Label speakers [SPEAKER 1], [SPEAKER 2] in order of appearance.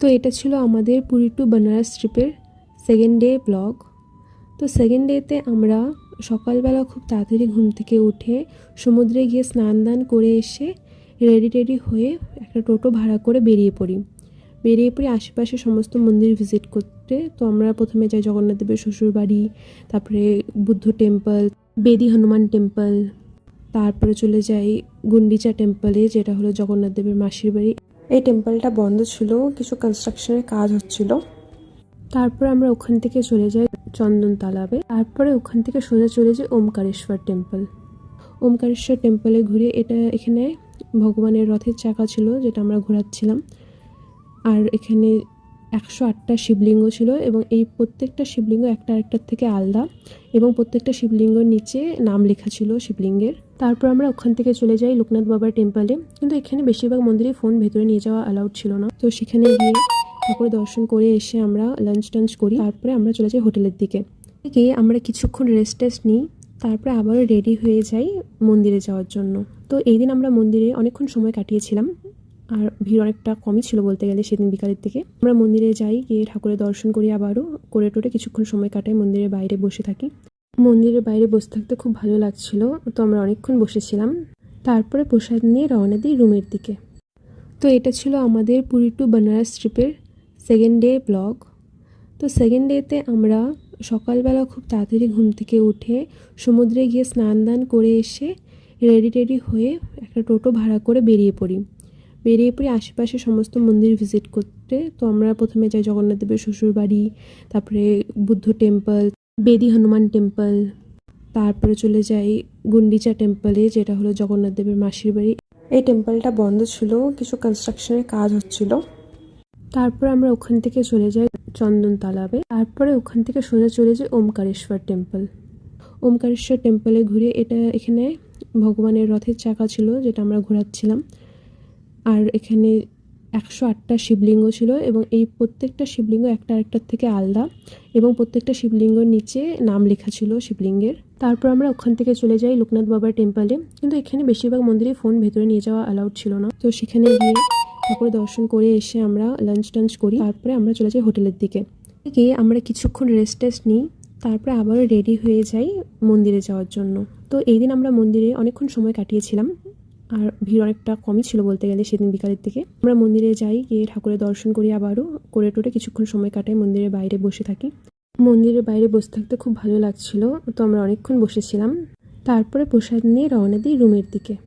[SPEAKER 1] তো এটা ছিল আমাদের পুরী টু বেনারস ট্রিপের সেকেন্ড ডে ব্লগ। তো সেকেন্ড ডেতে আমরা সকালবেলা খুব তাড়াতাড়ি ঘুম থেকে উঠে সমুদ্রে গিয়ে স্নান দান করে এসে রেডি হয়ে একটা টোটো ভাড়া করে বেরিয়ে পড়ি আশেপাশে সমস্ত মন্দির ভিজিট করতে। তো আমরা প্রথমে যাই জগন্নাথ দেবের শ্বশুর বাড়ি, তারপরে বুদ্ধ টেম্পল, বেদি হনুমান টেম্পল, তারপরে চলে যাই গুন্ডিচা টেম্পলে, যেটা হলো জগন্নাথ দেবের মাসির বাড়ি। এই টেম্পলটা বন্ধ ছিল, কিছু কনস্ট্রাকশনের কাজ হচ্ছিল। তারপর আমরা ওখান থেকে চলে যাই চন্দন তালাবে, তারপরে ওখান থেকে সোজা চলে যাই ওমকারেশ্বর টেম্পলে ঘুরে। এখানে ভগবানের রথের চাকা ছিল, যেটা আমরা ঘোরাচ্ছিলাম। আর এখানে 108টা শিবলিঙ্গ ছিল এবং এই প্রত্যেকটা শিবলিঙ্গ একটা আরেকটার থেকে আলাদা এবং প্রত্যেকটা শিবলিঙ্গর নিচে নাম লেখা ছিল শিবলিঙ্গের। তারপর আমরা ওখান থেকে চলে যাই লোকনাথ বাবার টেম্পলে, কিন্তু এখানে বেশিরভাগ মন্দিরে ফোন ভেতরে নিয়ে যাওয়া অ্যালাউড ছিল না। তো সেখানে গিয়ে ঠাকুর দর্শন করে এসে আমরা লাঞ্চ করি। তারপরে আমরা চলে যাই হোটেলের দিকে। গিয়ে আমরা কিছুক্ষণ রেস্ট নিই, তারপরে আবারও রেডি হয়ে যাই মন্দিরে যাওয়ার জন্য। তো এই দিন আমরা মন্দিরে অনেকক্ষণ সময় কাটিয়েছিলাম, আর ভিড় অনেকটা কমই ছিল বলতে গেলে। সেদিন বিকালের দিকে আমরা মন্দিরে যাই, গিয়ে ঠাকুরের দর্শন করি, আবারও করে টোরে কিছুক্ষণ সময় কাটাই, মন্দিরের বাইরে বসে থাকি। মন্দিরের বাইরে বসে থাকতে খুব ভালো লাগছিল, তো আমরা অনেকক্ষণ বসেছিলাম। তারপরে প্রসাদ নিয়ে রওনা দিই রুমের দিকে। তো এটা ছিল আমাদের পুরী টু বেনারস ট্রিপের সেকেন্ড ডে ব্লগ। তো সেকেন্ড ডেতে আমরা সকালবেলা খুব তাড়াতাড়ি ঘুম থেকে উঠে সমুদ্রে গিয়ে স্নান দান করে এসে রেডি হয়ে একটা টোটো ভাড়া করে বেরিয়ে পড়ি আশেপাশে সমস্ত মন্দির ভিজিট করতে। তো আমরা প্রথমে যাই জগন্নাথ দেবের শ্বশুর বাড়ি, তারপরে বুদ্ধ টেম্পল, বেদি হনুমান টেম্পল, তারপরে চলে যাই গুন্ডিচা টেম্পলে, যেটা হলো জগন্নাথ দেবের মাসির বাড়ি। এই টেম্পলটা বন্ধ ছিল, কিছু কনস্ট্রাকশনের কাজ হচ্ছিল। তারপর আমরা ওখান থেকে চলে যাই চন্দন তালাবে, তারপরে ওখান থেকে সোজা চলে যাই ওমকারেশ্বর টেম্পলে ঘুরে। এখানে ভগবানের রথের চাকা ছিল, যেটা আমরা ঘোরাচ্ছিলাম। আর এখানে 108টা শিবলিঙ্গ ছিল এবং এই প্রত্যেকটা শিবলিঙ্গ একটা আরেকটার থেকে আলাদা এবং প্রত্যেকটা শিবলিঙ্গর নিচে নাম লেখা ছিল শিবলিঙ্গের। তারপর আমরা ওখান থেকে চলে যাই লোকনাথ বাবার টেম্পলে, কিন্তু এখানে বেশিরভাগ মন্দিরে ফোন ভেতরে নিয়ে যাওয়া অ্যালাউড ছিল না। তো সেখানে গিয়ে ঠাকুর দর্শন করে এসে আমরা লাঞ্চ করি। তারপরে আমরা চলে যাই হোটেলের দিকে। গিয়ে আমরা কিছুক্ষণ রেস্ট নিই, তারপরে আবারও রেডি হয়ে যাই মন্দিরে যাওয়ার জন্য। তো এই দিন আমরা মন্দিরে অনেকক্ষণ সময় কাটিয়েছিলাম, আর ভিড় অনেকটা কমই ছিল বলতে গেলে। সেদিন বিকালের দিকে আমরা মন্দিরে যাই, গিয়ে ঠাকুরের দর্শন করি, আবারও করে টোরে কিছুক্ষণ সময় কাটাই, মন্দিরের বাইরে বসে থাকি। মন্দিরের বাইরে বসে থাকতে খুব ভালো লাগছিল, তো আমরা অনেকক্ষণ বসেছিলাম। তারপরে প্রসাদ নিয়ে রওনা দিই রুমের দিকে।